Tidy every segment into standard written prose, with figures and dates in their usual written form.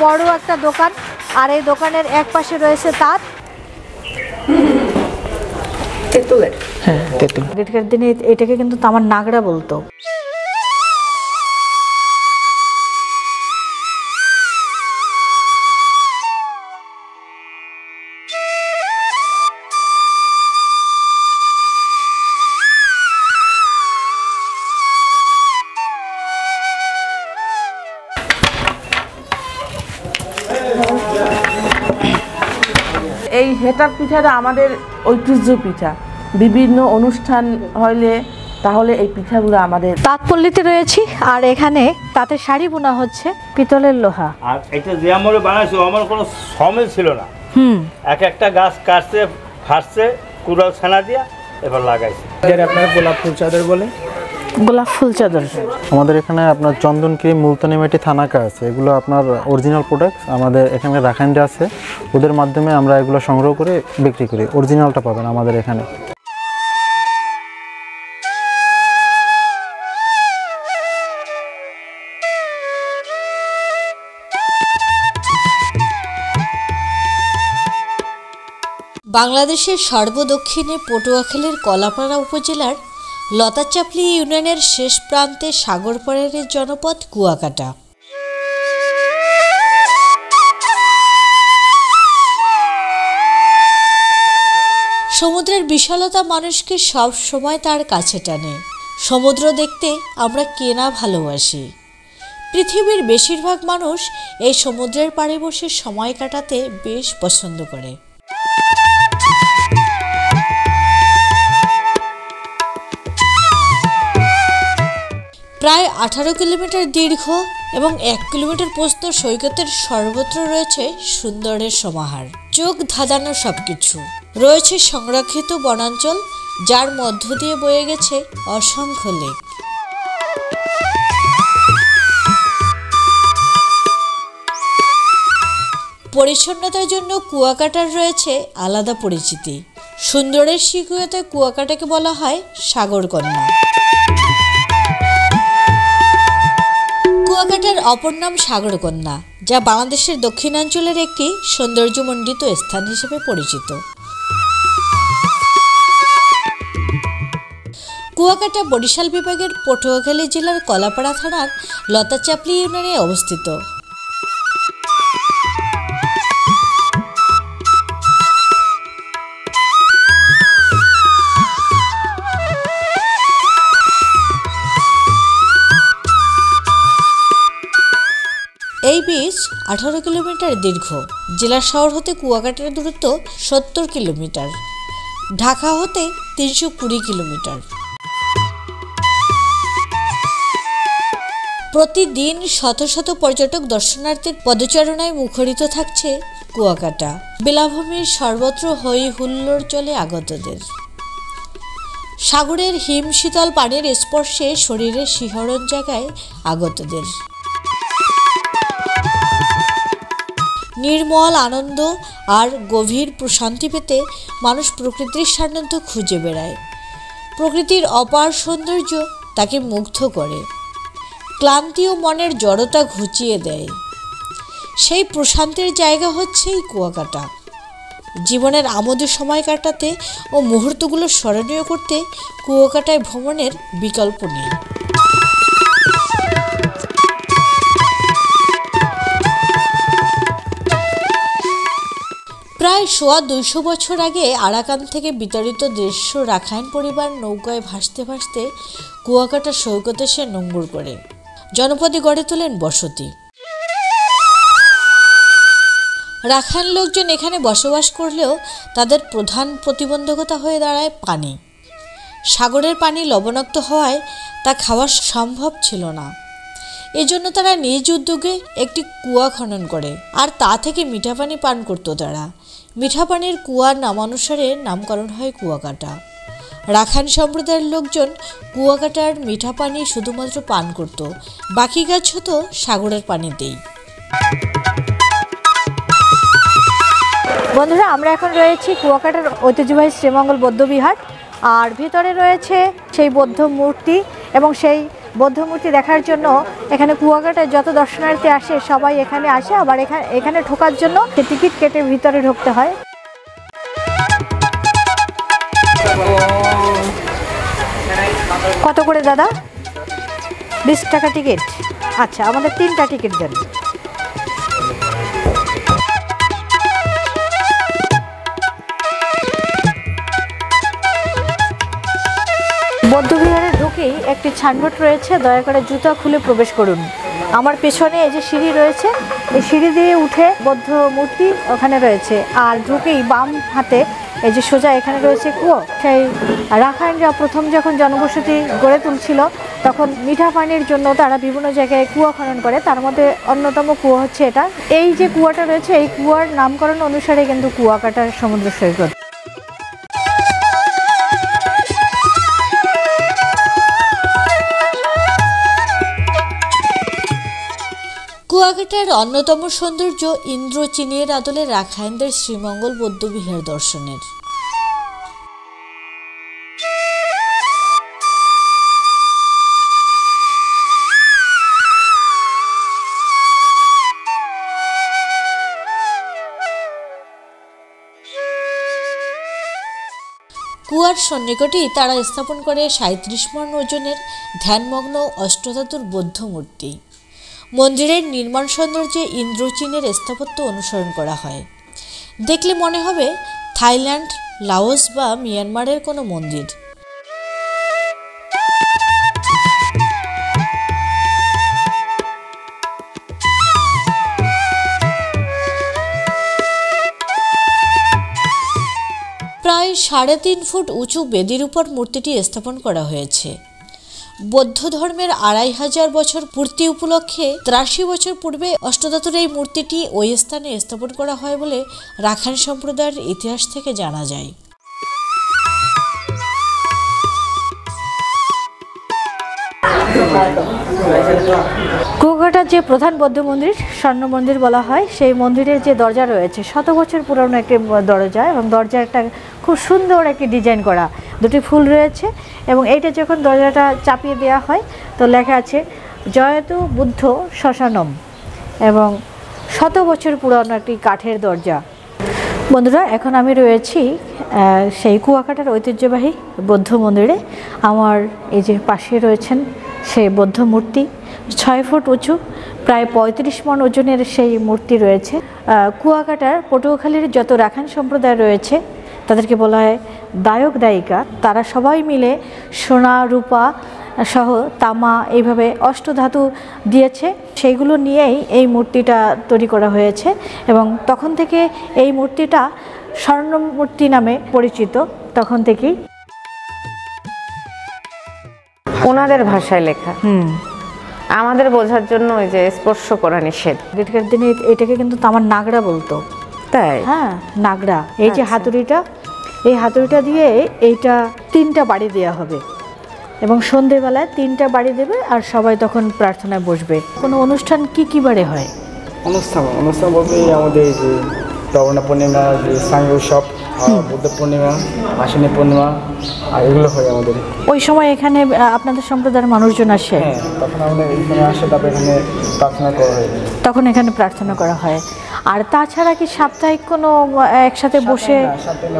বড় একটা দোকান, আর এই দোকানের এক পাশে রয়েছে তাঁত। হ্যাঁ, তেঁতুল। আগেকার দিনে এটাকে কিন্তু তামার নাগড়া বলতো। এই হেটার পিঠাটা আমাদের ঐতিহ্য পিঠা। বিভিন্ন অনুষ্ঠান হইলে তাহলে এই পিঠাগুলো আমাদের। তাঁতপল্লীতে রয়েছি, আর এখানে তাঁতের শাড়ি বোনা হচ্ছে পিতলের লোহা। আর এটা যে আমলে বানাইছো আমার কোনো সমেল ছিল না। এক একটা গাছ কাটছে, ফাটছে, কুড়াল ছানা দিয়া এবার লাগাইছে। আপনার গোলাপ ফুল চাদর বলে। গোলাপ ফুল চাদর আমাদের এখানে আপনার চন্দনক্রিম, মুলতানি মাটি, থানাকা আছে, এগুলো আপনার অরিজিনাল প্রোডাক্ট। আমাদের এখানে রাখাইনরা আছে, ওদের মাধ্যমে আমরা এগুলো সংগ্রহ করে বিক্রি করি। অরিজিনালটা পাবেন আমাদের এখানে। বাংলাদেশের সর্বদক্ষিণে পটুয়াখালীর কলাপাড়া উপজেলার লতাচাপলি ইউনিয়নের শেষ প্রান্তে সাগরপাড়ের জনপদ কুয়াকাটা। সমুদ্রের বিশালতা মানুষকে সব সময় তার কাছে টানে। সমুদ্র দেখতে আমরা কে না ভালোবাসি। পৃথিবীর বেশিরভাগ মানুষ এই সমুদ্রের পাড়ে বসে সময় কাটাতে বেশ পছন্দ করে। প্রায় 18 কিলোমিটার দীর্ঘ এবং 1 কিলোমিটার প্রস্থ সৈকতের সর্বত্র রয়েছে সুন্দরের সমাহার। চোখ ধাঁধানো সবকিছু রয়েছে। সংরক্ষিত বনাঞ্চল, যার মধ্য দিয়ে বয়ে গেছে অসংখ্য লেক। পরিচ্ছন্নতার জন্য কুয়াকাটার রয়েছে আলাদা পরিচিতি। সুন্দরের স্বীকৃতিতে কুয়াকাটাকে বলা হয় সাগরকন্যা। কুয়াকাটার অপর নাম সাগরকন্যা, যা বাংলাদেশের দক্ষিণাঞ্চলের একটি সৌন্দর্যমণ্ডিত স্থান হিসেবে পরিচিত। কুয়াকাটা বরিশাল বিভাগের পটুয়াখালী জেলার কলাপাড়া থানার লতাচাপলি ইউনিয়নে অবস্থিত। এই বীচ 18 কিলোমিটার দীর্ঘ। জেলা শহর হতে কুয়াকাটার দূরত্ব 70 কিলোমিটার, ঢাকা হতে 320 কিলোমিটার। প্রতিদিন শত শত পর্যটক দর্শনার্থীর পদচারণায় মুখরিত থাকছে কুয়াকাটা। বেলাভূমির সর্বত্র হই হুল্লোড় চলে আগতদের। সাগরের হিম শীতল পানির স্পর্শে শরীরের শিহরণ জাগায় আগতদের। নির্মল আনন্দ আর গভীর প্রশান্তি পেতে মানুষ প্রকৃতির সান্নিধ্য খুঁজে বেড়ায়। প্রকৃতির অপার সৌন্দর্য তাকে মুগ্ধ করে, ক্লান্তি ও মনের জড়তা ঘুচিয়ে দেয়। সেই প্রশান্তির জায়গা হচ্ছে এই কুয়াকাটা। জীবনের আমোদে সময় কাটাতে ও মুহূর্তগুলো স্মরণীয় করতে কুয়াকাটায় ভ্রমণের বিকল্প নেই। প্রায় 250 বছর আগে আরাকান থেকে বিতাড়িত দেশ রাখাইন পরিবার নৌকায় ভাসতে ভাসতে কুয়াকাটা সৈকতে এসে নোঙ্গর করে জনপদে গড়ে তোলেন বসতি। রাখাইন লোকজন এখানে বসবাস করলেও তাদের প্রধান প্রতিবন্ধকতা হয়ে দাঁড়ায় পানি। সাগরের পানি লবণাক্ত হওয়ায় তা খাওয়া সম্ভব ছিল না। এজন্য তারা নিজ উদ্যোগে একটি কুয়া খনন করে, আর তা থেকে মিঠা পানি পান করত তারা। মিঠা পানির কুয়ার নামানুসারে নামকরণ হয় কুয়াকাটা। রাখাইন সম্প্রদায়ের লোকজন কুয়াকাটার মিঠা পানি শুধুমাত্র পান করত, বাকি কাজ হতো সাগরের পানিতেই। বন্ধুরা, আমরা এখন রয়েছি কুয়াকাটার ঐতিহ্যবাহী শ্রীমঙ্গল বৌদ্ধবিহার, আর ভিতরে রয়েছে সেই বৌদ্ধ মূর্তি এবং সেই বৌদ্ধ মূর্তি দেখার জন্য এখানে কুয়াকাটায় যত দর্শনার্থী আসে সবাই এখানে আসে, আবার এখানে ঢোকার জন্য টিকিট কেটে ভিতরে ঢুকতে হয়। কত করে দাদা? 20 টাকা টিকিট। আচ্ছা, আমাদের 3টা টিকিট দেন। বৌদ্ধবিহারে ঢুকেই একটি ছানবোর্ড রয়েছে, দয়া করে জুতা খুলে প্রবেশ করুন। আমার পেছনে এই যে সিঁড়ি রয়েছে, এই সিঁড়ি দিয়ে উঠে বৌদ্ধ মূর্তি ওখানে রয়েছে, আর ঢুকেই বাম হাতে এই যে সোজা এখানে রয়েছে কুয়ো। সেই রাখাইনরা প্রথম যখন জনবসতি গড়ে তুলছিল তখন মিঠা পানির জন্য তারা বিভিন্ন জায়গায় কুয়া খনন করে, তার মধ্যে অন্যতম কুয়ো হচ্ছে এটা। এই যে কুয়াটা রয়েছে এই কুয়ার নামকরণ অনুসারে কিন্তু কুয়াকাটার সমুদ্র সৈকত। কুয়াকাটার অন্যতম সৌন্দর্য ইন্দ্রচীনের আদলে রাখাইনদের শ্রীমঙ্গল বৌদ্ধবিহার দর্শনের। কুয়ার সন্নিকটেই তারা স্থাপন করে 37 মণ ওজনের ধ্যানমগ্ন অষ্টধাতুর বৌদ্ধ মূর্তি। মন্দিরের নির্মাণ সৌন্দর্যে ইন্দ্রচীনের স্থাপত্য অনুসরণ করা হয়। দেখলে মনে হবে থাইল্যান্ড, লাওস বা মিয়ানমারের কোনো মন্দির। প্রায় 3.5 ফুট উঁচু বেদির উপর মূর্তিটি স্থাপন করা হয়েছে। বৌদ্ধ ধর্মের 2500 বছর পূর্তি উপলক্ষে 83 বছর পূর্বে অষ্টধাতুর এই মূর্তিটি ওই স্থানে স্থাপন করা হয় বলে রাখাইন সম্প্রদায়ের ইতিহাস থেকে জানা যায়। কুয়াকাটার যে প্রধান বৌদ্ধ মন্দির, স্বর্ণ মন্দির বলা হয়, সেই মন্দিরের যে দরজা রয়েছে 100 বছর পুরনো একটি দরজা, এবং দরজা একটা খুব সুন্দর একটি ডিজাইন করা, 2টি ফুল রয়েছে, এবং এইটা যখন দরজাটা চাপিয়ে দেওয়া হয় তো লেখা আছে জয়তু বুদ্ধ শ্মশানম, এবং 100 বছর পুরনো একটি কাঠের দরজা। বন্ধুরা, এখন আমি রয়েছি সেই কুয়াকাটার ঐতিহ্যবাহী বৌদ্ধ মন্দিরে। আমার এই যে পাশে রয়েছেন সেই বৌদ্ধ মূর্তি, 6 ফুট উঁচু, প্রায় 35 মণ ওজনের সেই মূর্তি রয়েছে। কুয়াকাটার পটুয়াখালীর যত রাখাইন সম্প্রদায় রয়েছে তাদেরকে বলা হয় দায়ক দায়িকা। তারা সবাই মিলে সোনা, রূপা সহ তামা এইভাবে অষ্টধাতু দিয়েছে, সেইগুলো নিয়েই এই মূর্তিটা তৈরি করা হয়েছে, এবং তখন থেকে এই মূর্তিটা স্বর্ণ মূর্তি নামে পরিচিত। তখন থেকেই ওনাদের ভাষায় লেখা, আমাদের বোঝার জন্য ওই যে স্পর্শ করা নিষেধ। আগেকার দিনে এটাকে কিন্তু তামার নাগড়া বলতো, তাই? হ্যাঁ, নাগড়া। এই যে হাতুড়িটা, এই হাতুড়িটা দিয়ে এইটা 3টা বাড়ি দেওয়া হবে, এবং সন্ধেবেলায় 3টা বাড়ি দেবে, আর সবাই তখন প্রার্থনায় বসবে। কোনো অনুষ্ঠান কি বারে হয়? অনুষ্ঠান বলতে আমাদের যে শ্রাবণ পূর্ণিমা, যে সাংঘ উৎসব, বুদ্ধ পূর্ণিমা, আশ্বিনী পূর্ণিমা, আর এগুলো হয় আমাদের। ওই সময় এখানে আপনাদের সম্প্রদায়ের মানুষজন আসে? হ্যাঁ, তখন আমাদের এখানে আসে, তারপরে এখানে প্রার্থনা করা হয়। তখন এখানে প্রার্থনা করা হয়। আর তাছাড়া কি সাপ্তাহিক কোনো একসাথে বসে?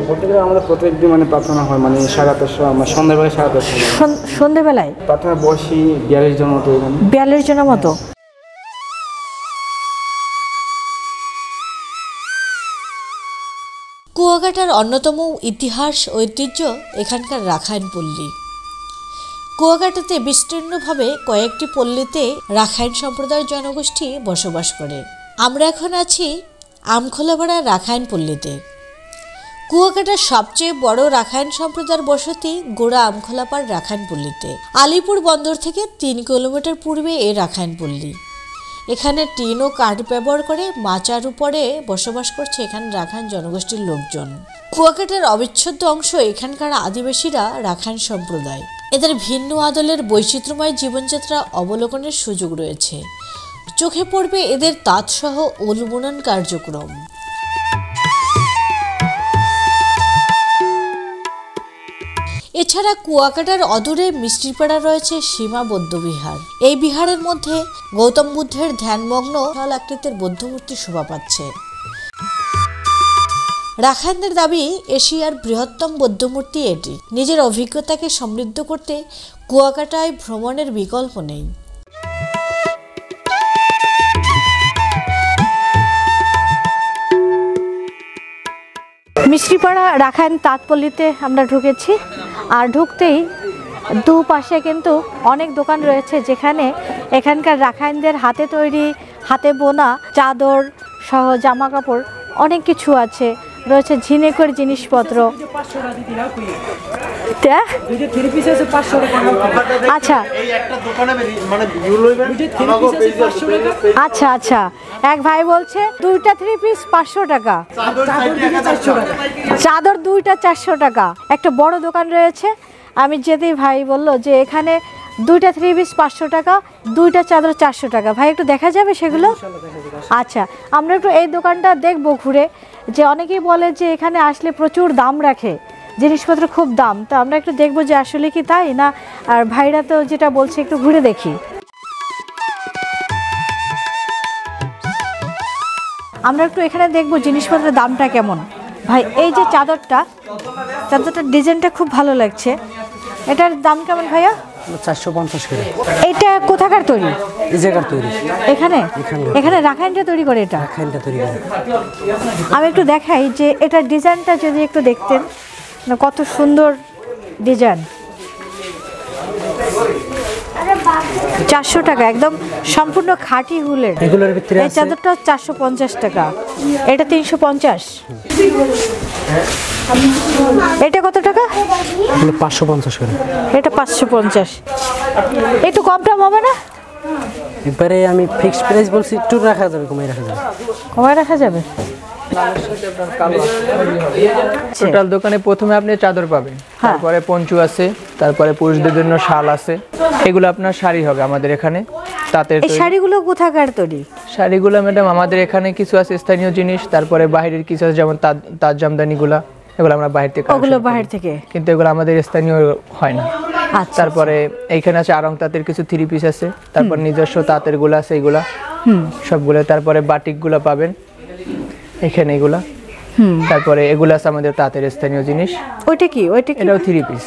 বলতে গেলে আমাদের প্রত্যেকদিন মানে প্রার্থনা হয়, মানে সাড়ে 8টার সন্ধ্যাবেলায় 8:30 সন্ধ্যেবেলায় প্রার্থনা বসি 42 জন মতো। 42 জনের মতো? কুয়াকাটার অন্যতম ইতিহাস ঐতিহ্য এখানকার রাখাইন পল্লী। কুয়াকাটাতে বিস্তীর্ণভাবে কয়েকটি পল্লীতে রাখাইন সম্প্রদায়ের জনগোষ্ঠী বসবাস করে। আমরা এখন আছি আমখোলাপাড়া রাখাইন পল্লীতে। কুয়াকাটার সবচেয়ে বড় রাখাইন সম্প্রদায়ের বসতি গোড়া আমখোলাপাড় রাখাইন পল্লীতে। আলিপুর বন্দর থেকে 3 কিলোমিটার পূর্বে এই রাখাইন পল্লী। এখানে টিন ও কাঠ ব্যবহার করে মাচার উপরে বসবাস করছে এখানে রাখাইন জনগোষ্ঠীর লোকজন। কুয়াকাটার অবিচ্ছেদ্য অংশ এখানকার আদিবাসীরা রাখাইন সম্প্রদায়। এদের ভিন্ন আদলের বৈচিত্র্যময় জীবনযাত্রা অবলোকনের সুযোগ রয়েছে। চোখে পড়বে এদের তাঁতসহ উল বুনন কার্যক্রম। এছাড়া কুয়াকাটার অদূরে মিষ্টিপাড়া রয়েছে সীমা বৌদ্ধবিহার। এই বিহারের মধ্যে গৌতম বুদ্ধের ধ্যানমগ্ন বিশাল আকৃতির বৌদ্ধমূর্তি শোভা পাচ্ছে। রাখাইনদের দাবি এশিয়ার বৃহত্তম বৌদ্ধমূর্তি এটি। নিজের অভিজ্ঞতাকে সমৃদ্ধ করতে কুয়াকাটায় ভ্রমণের বিকল্প নেই। মিষ্টিপাড়া রাখাইন তাঁতপল্লীতে আমরা ঢুকেছি, আর ঢুকতেই দুপাশে কিন্তু অনেক দোকান রয়েছে যেখানে এখানকার রাখাইনদের হাতে তৈরি, হাতে বোনা চাদর সহ জামা কাপড় অনেক কিছু আছে, রয়েছে ঝিনুকের জিনিসপত্র। আচ্ছা আচ্ছা আচ্ছা, এক ভাই বলছে দুইটা 3 পিস 500 টাকা, চাদর দুইটা 400 টাকা। একটা বড় দোকান রয়েছে, আমি যেতেই ভাই বলল যে এখানে দুইটা 3 পিস 500 টাকা, দুইটা চাদর 400 টাকা। ভাই একটু দেখা যাবে সেগুলো? আচ্ছা, আমরা একটু এই দোকানটা দেখবো ঘুরে, যে অনেকেই বলে যে এখানে আসলে প্রচুর দাম রাখে, জিনিসপত্র খুব দাম। তো আমরা একটু দেখবো যে আসলে কি তাই না, আর ভাইরা তো যেটা বলছে একটু ঘুরে দেখি। আমরা একটু এখানে দেখবো জিনিসপত্রের দামটা কেমন। ভাই এই যে চাদরটার ডিজাইনটা খুব ভালো লাগছে, এটার দাম কেমন ভাইয়া? 450 করে। এটা কোথাকার তৈরি? এই জায়গার তৈরি। এখানে এখানে রাখাইনটা তৈরি করে? এটা রাখাইনটা তৈরি করে। আমি একটু দেখাই যে এটার ডিজাইনটা যদি একটু দেখতেন, কত সুন্দর ডিজাইন। 400 টাকা, একদম সম্পূর্ণ খাঁটি উলের। এগুলোর ভিতরে এই চাদরটা 450 টাকা, এটা 350। এটা কত টাকা? 550 করে। এটা 550। একটু কম টম হবে না? এবারে আমি ফিক্সড প্রাইস বলছি, একটু রাখা যাবে, কমাই রাখা যাবে। কমাই রাখা যাবে। টোটাল দোকানে প্রথমে আপনি চাদর পাবেন, তারপরে পঞ্চু আছে, তারপরে পুরুষদের জন্য শাল আছে। এগুলো আপনার শাড়ি হবে আমাদের এখানে তাঁতের। এই শাড়িগুলো কোথাকার তৈরি? শাড়িগুলো ম্যাডাম আমাদের এখানে কিছু আছে স্থানীয় জিনিস, তারপরে বাইরের কিছু আছে, যেমন তাঁত জামদানিগুলা, এগুলো আমরা বাইরে থেকে, ওগুলো বাইরে থেকে, কিন্তু এগুলো আমাদের স্থানীয় হয় না। তারপরে এইখানে আছে আড়ং তাঁতের কিছু 3 পিস আছে, তারপর নিজস্ব তাঁতের গুলা আছে, এইগুলা সবগুলো। তারপরে বাটিক গুলা পাবেন এখানে, এগুলা। তারপরে এগুলো আছে আমাদের তাঁতের স্থানীয় জিনিস। ওইটা কি? ওইটা কি? এটাও 3 পিস।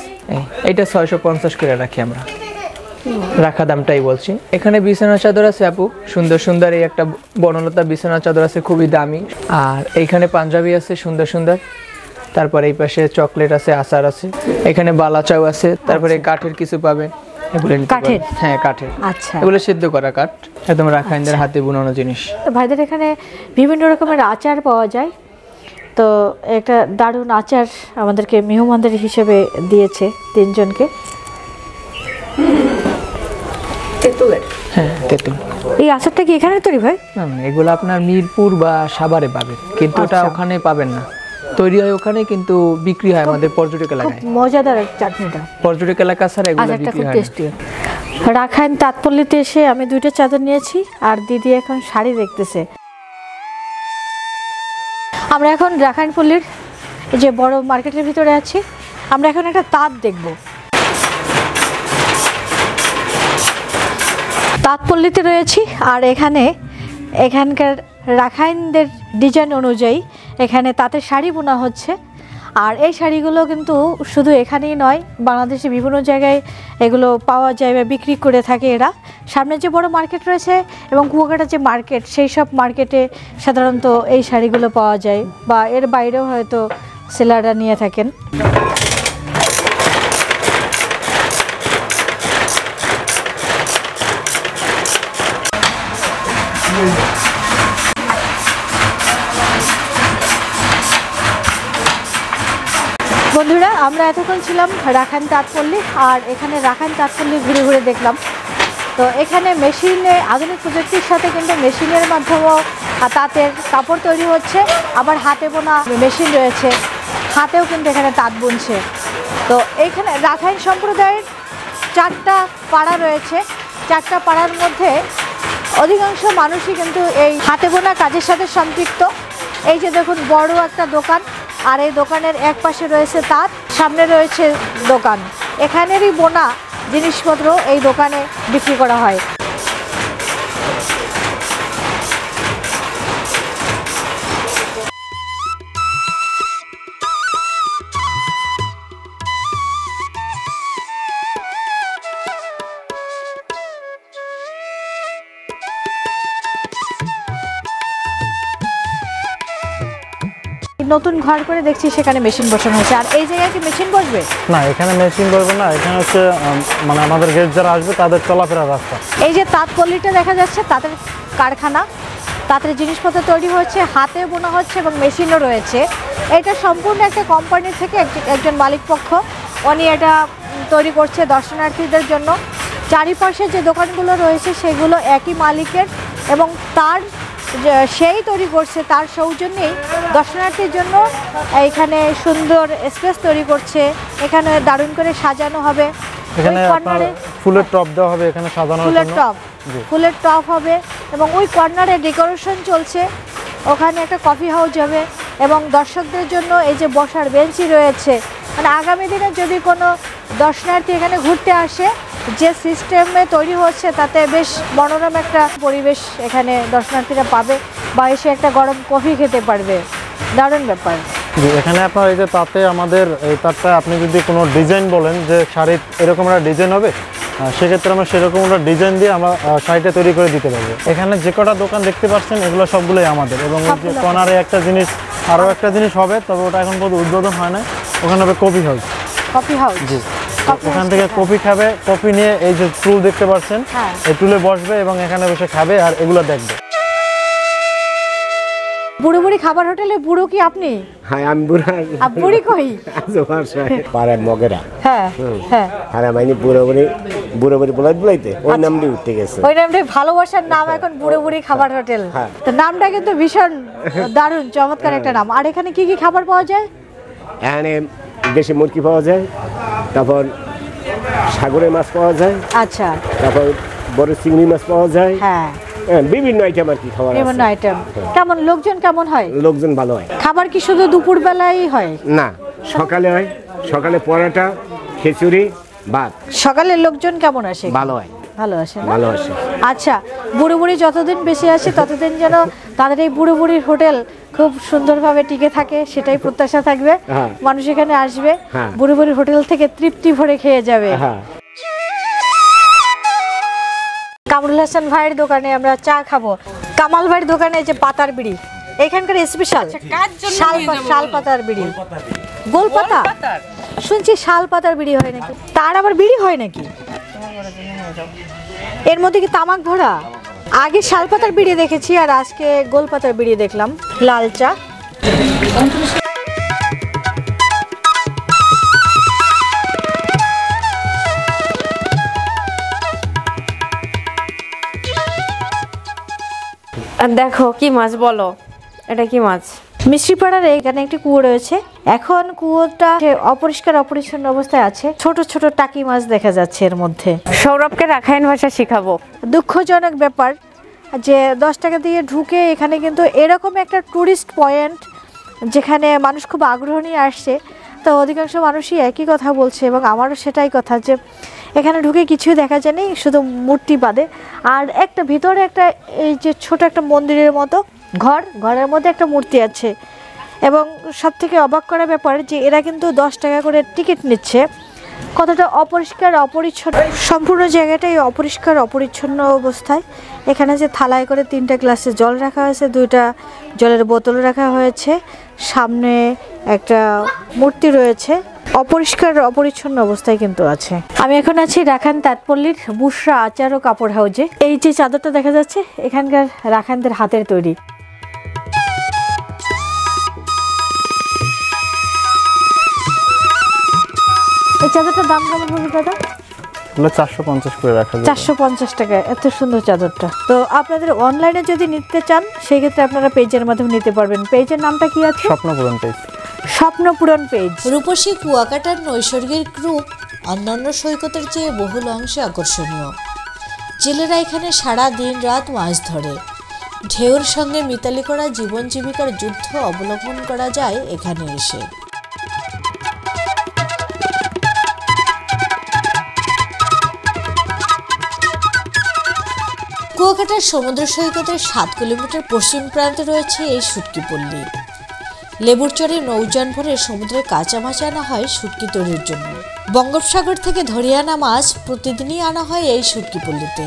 এটা 650 করে রাখি আমরা, রাখা দামটাই বলছি। এখানে বিছানা চাদর আছে আপু, সুন্দর সুন্দর। এই একটা বনলতা বিছানা চাদর আছে, খুবই দামি। আর এইখানে পাঞ্জাবি আছে সুন্দর সুন্দর। তারপরে এই পাশে চকলেট আছে, আচার আছে, এখানে বালাচাও আছে। তারপরে কাঠের কিছু পাবেন, এগুলো কাঠের। হ্যাঁ কাঠের। আচ্ছা, এগুলো সিদ্ধ করা কাঠ, একদম রাখাইনদের হাতে বুনানো জিনিস। ভাইদের এখানে বিভিন্ন রকমের আচার পাওয়া যায়। তো একটা দারুণ আচার আমাদেরকে মেহমানদের হিসেবে দিয়েছে 3 জনকে। হ্যাঁ তেঁতুল। এই আচারটা কি এখানে তৈরি ভাই? না, এগুলো আপনার মিরপুর বা সাভারে পাবেন, কিন্তু ওটা ওখানে পাবেন না। তৈরি হয় ওখানে, কিন্তু বিক্রি হয় আমাদের পর্যটক এলাকায়। মজাদার চাটনিটা, পর্যটক এলাকা ছাড়া এগুলো বিক্রি হয় না। রাখাইন তাঁতপল্লীতে এসে আমি 2টা চাদর নিয়েছি, আর দিদি এখন শাড়ি দেখতেছে। আমরা এখন রাখাইন পল্লীর যে বড় মার্কেটের ভিতরে আছি, আমরা এখন একটা তাঁত দেখব। তাঁতপল্লীতে রয়েছি, আর এখানকার রাখাইনদের ডিজাইন অনুযায়ী এখানে তাঁতের শাড়ি বোনা হচ্ছে। আর এই শাড়িগুলো কিন্তু শুধু এখানেই নয়, বাংলাদেশে বিভিন্ন জায়গায় এগুলো পাওয়া যায় বা বিক্রি করে থাকে এরা। সামনে যে বড় মার্কেট রয়েছে এবং কুয়াকাটা যে মার্কেট, সেই সব মার্কেটে সাধারণত এই শাড়িগুলো পাওয়া যায়, বা এর বাইরেও হয়তো সেলাররা নিয়ে থাকেন। বন্ধুরা, আমরা এতক্ষণ ছিলাম রাখাইন তাঁতপল্লী, আর এখানে রাখাইন তাঁতপল্লী ঘুরে ঘুরে দেখলাম। তো এখানে মেশিনে, আধুনিক প্রযুক্তির সাথে কিন্তু মেশিনের মাধ্যমেও তাঁতের কাপড় তৈরি হচ্ছে, আবার হাতে বোনা মেশিন রয়েছে, হাতেও কিন্তু এখানে তাঁত বুনছে। তো এইখানে রাখাইন সম্প্রদায়ের 4টা পাড়া রয়েছে। 4টা পাড়ার মধ্যে অধিকাংশ মানুষই কিন্তু এই হাতে বোনা কাজের সাথে সম্পৃক্ত। এই যে দেখুন বড় একটা দোকান, আর এই দোকানের এক পাশে রয়েছে তাঁত, সামনে রয়েছে দোকান। এখানেরই বোনা জিনিসপত্র এই দোকানে বিক্রি করা হয়। নতুন ঘর করে দেখছি সেখানে মেশিন বসানো হয়েছে। আর এই জায়গায় কি মেশিন বসবে? না, এখানে মেশিন বসবে না, এখানে হচ্ছে মানে আমাদের গেস্ট যারা আসবে তাদের চলাফেরার রাস্তা। এই যে তাঁত পল্লীটা দেখা যাচ্ছে, তাঁতের কারখানা, তাঁতের জিনিসপত্র তৈরি হচ্ছে, হাতে বোনা হচ্ছে এবং মেশিনও রয়েছে। এটা সম্পূর্ণ একটা কোম্পানি থেকে একজন মালিক পক্ষ উনি এটা তৈরি করছে দর্শনার্থীদের জন্য। চারিপাশে যে দোকানগুলো রয়েছে সেগুলো একই মালিকের এবং তার সেই তৈরি করছে, তার সৌজন্যেই দর্শনার্থীর জন্য এইখানে সুন্দর স্পেস তৈরি করছে। এখানে দারুণ করে সাজানো হবে, এখানে আপনার ফুলের টপ দেওয়া হবে, এখানে সাজানোর জন্য ফুলের টপ হবে এবং ওই কর্নারে ডেকোরেশন চলছে। ওখানে একটা কফি হাউস হবে এবং দর্শকদের জন্য এই যে বসার বেঞ্চি রয়েছে। মানে আগামী দিনে যদি কোনো দর্শনার্থী এখানে ঘুরতে আসে, যে সিস্টেমে তৈরি হচ্ছে তাতে বেশ মনোরম একটা পরিবেশ এখানে দর্শনার্থীরা পাবে বা এসে একটা গরম কফি খেতে পারবে। দারুণ ব্যাপার। জি, এখানে আপনার এই যে তাতে আমাদের এই তারটা আপনি যদি কোনো ডিজাইন বলেন যে শাড়ির এরকম একটা ডিজাইন হবে, সেক্ষেত্রে আমরা সেরকম একটা ডিজাইন দিয়ে আমরা শাড়িটা তৈরি করে দিতে পারবো। এখানে যে কটা দোকান দেখতে পাচ্ছেন এগুলো সবগুলোই আমাদের। এবং এই যে কর্নারে একটা জিনিস, আরও একটা জিনিস হবে, তবে ওটা এখন পর্যন্ত উদ্বোধন হয় না, ওখানে হবে কফি হাউস। কফি হাউস, জি, ওখান থেকে কফি খাবে, কফি নিয়ে এই যে টুল দেখতে পাচ্ছেন এই টুলে বসবে এবং এখানে বসে খাবে আর এগুলো দেখবে। বুড়ো বুড়ি খাবার হোটেলে বুড়ো কি আপনি? হ্যাঁ, আমি বুড়া। বুড়ি কই? পাড়ার মগেরা। হ্যাঁ হ্যাঁ, আর আমি বুড়ো বুড়ি বলাইতে ওই নামটি উঠে গেছে। ওই নামটাই ভালোবাসার নাম এখন বুড়ো বুড়ি খাবার হোটেল। তো নামটা কিন্তু ভীষণ দারুণ, চমৎকার একটা নাম। আর এখানে কি কি খাবার পাওয়া যায়? এখানে দেশি মুরগি পাওয়া যায়, তারপর সাগরের মাছ পাওয়া যায়, আচ্ছা, তারপর বড় চিংড়ি মাছ পাওয়া যায়। হ্যাঁ, বিভিন্ন আইটেম আর কি খাবার আছে। বিভিন্ন আইটেম। কেমন লোকজন কেমন হয়? লোকজন ভালো হয়। খাবার কি শুধু দুপুর বেলায় হয়? না, সকালে হয়। সকালে পরোটা, খিচুড়ি, ভাত। সকালের লোকজন কেমন আসে? ভালো হয়। ভালো আসে না? ভালো আসে। আচ্ছা, বুড়ো বুড়ি যতদিন বেশি আসে ততদিন যেন তাদের এই বুড়ো বুড়ির হোটেল খুব সুন্দরভাবে টিকে থাকে, সেটাই প্রত্যাশা থাকবে। মানুষ এখানে আসবে, বুড়ো বুড়ির হোটেল থেকে তৃপ্তি ভরে খেয়ে যাবে। কামরুল হাসান ভাইয়ের দোকানে আমরা চা খাবো। কামাল ভাইয়ের দোকানে যে পাতার বিড়ি, এখানকার স্পেশাল শাল পাতার বিড়ি। গোল পাতা শুনছি শাল পাতার বিড়ি হয় নাকি? তার আবার বিড়ি হয় নাকি? এর মধ্যে কি তামাক ভরা? আগে শাল পাতার বিড়ি দেখেছি আর আজকে গোল পাতার বিড়ি দেখলাম। লাল চা। দেখো কি মাছ, বলো এটা কি মাছ? মিষ্টিপাড়ার এখানে একটি কুয়ো রয়েছে। এখন কুয়োটা অপরিষ্কার অপরিচ্ছন্ন অবস্থায় আছে। ছোট ছোট টাকি মাছ দেখা যাচ্ছে এর মধ্যে। সৌরভকে রাখাইন ভাষা শিখাবো। দুঃখজনক ব্যাপার যে 10 টাকা দিয়ে ঢুকে এখানে কিন্তু এরকম একটা টুরিস্ট পয়েন্ট যেখানে মানুষ খুব আগ্রহ নিয়ে আসছে, তো অধিকাংশ মানুষই একই কথা বলছে এবং আমারও সেটাই কথা যে এখানে ঢুকে কিছুই দেখা যায়নি, শুধু মূর্তি বাদে। আর একটা ভিতরে একটা এই যে ছোট একটা মন্দিরের মতো ঘরের মধ্যে একটা মূর্তি আছে। এবং সবথেকে অবাক করা ব্যাপার যে এরা কিন্তু 10 টাকা করে টিকিট নিচ্ছে। কতটা অপরিষ্কার অপরিচ্ছন্ন, সম্পূর্ণ জায়গাটাই অপরিষ্কার অপরিচ্ছন্ন অবস্থায়। এখানে যে থালায় করে 3টা গ্লাসে জল রাখা হয়েছে, 2টা জলের বোতল রাখা হয়েছে, সামনে একটা মূর্তি রয়েছে। অপরিষ্কার অপরিচ্ছন্ন অবস্থায় কিন্তু আছে। আমি এখন আছি রাখাইন তাঁতপল্লীর বুশরা আচার ও কাপড় হাউজে। এই যে চাদরটা দেখা যাচ্ছে এখানকার রাখাইনদের হাতের তৈরি। এই চাদরটার দাম কেমন হবে দাদা? 450 করে রাখা যায়। 450 টাকা, এত সুন্দর চাদরটা। তো আপনাদের অনলাইনে যদি নিতে চান সেই ক্ষেত্রে আপনারা পেজের মাধ্যমে নিতে পারবেন। পেজের নামটা কি আছে? স্বপ্নপূরণ পেজ। স্বপ্নপূরণ পেজ। রূপসী কুয়াকাটার নৈসর্গিক রূপ অন্যান্য সৈকতের চেয়ে বহুল অংশে আকর্ষণীয়। জেলেরা এখানে সারা দিন রাত মাছ ধরে। ঢেউর সঙ্গে মিতালি করা জীবন জীবিকার যুদ্ধ অবলম্বন করা যায় এখানে এসে। কুয়াকাটার সমুদ্র সৈকতের 7 কিলোমিটার পশ্চিম প্রান্তে রয়েছে এই শুটকি পল্লী। লেবুর চরে নৌযান ভরে সমুদ্রের কাঁচা মাছ আনা হয় শুটকি তৈরির জন্য। বঙ্গোপসাগর থেকে ধরে আনা মাছ প্রতিদিনই আনা হয় এই শুটকি পল্লীতে।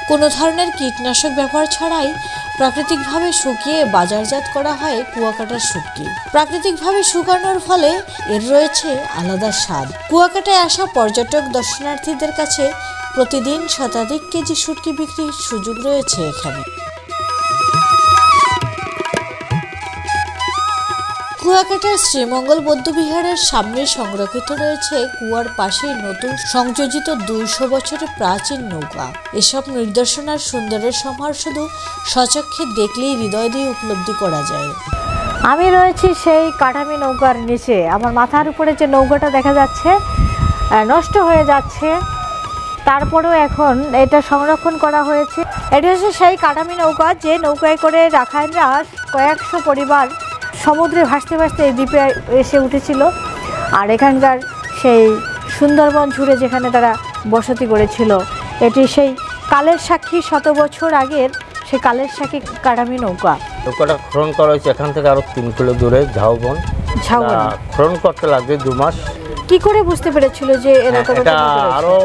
কোনো ধরনের কীটনাশক ব্যবহার ছাড়াই প্রাকৃতিকভাবে শুকিয়ে বাজারজাত করা হয় কুয়াকাটার শুটকি। প্রাকৃতিকভাবে শুকানোর ফলে এর রয়েছে আলাদা স্বাদ। কুয়াকাটায় আসা পর্যটক দর্শনার্থীদের কাছে প্রতিদিন শতাধিক কেজি শুটকি বিক্রির সুযোগ রয়েছে এখানে। কুয়াকাটার শ্রীমঙ্গল বৌদ্ধবিহারের সামনে সংরক্ষিত রয়েছে কুয়ার পাশেই নতুন সংযোজিত 200 বছরের প্রাচীন নৌকা। এসব নিদর্শনার সুন্দরের সমাহার শুধু সচক্ষে দেখলেই হৃদয় দিয়ে উপলব্ধি করা যায়। আমি রয়েছি সেই কাঠামি নৌকার নিচে। আমার মাথার উপরে যে নৌকাটা দেখা যাচ্ছে নষ্ট হয়ে যাচ্ছে, তারপরেও এখন এটা সংরক্ষণ করা হয়েছে। এটা হচ্ছে সেই কাঠামি নৌকা যে নৌকায় করে রাখাইনরা কয়েকশো পরিবার সমুদ্রে ভাসতে ভাসতে এই দ্বীপে এসে উঠেছিল। আর এখানকার সেই সুন্দরবন জুড়ে যেখানে তারা বসতি করেছিল, এটি সেই কালের সাক্ষী, 100 বছর আগের সেই কালের সাক্ষী কাঠামি নৌকা। নৌকাটা খনন করা হয়েছে এখান থেকে আরো 3 কিলো দূরে ঝাউবন। খনন করতে লাগবে 2 মাস। কি করে বুঝতে পেরেছিল যে এরকম? এটা আরো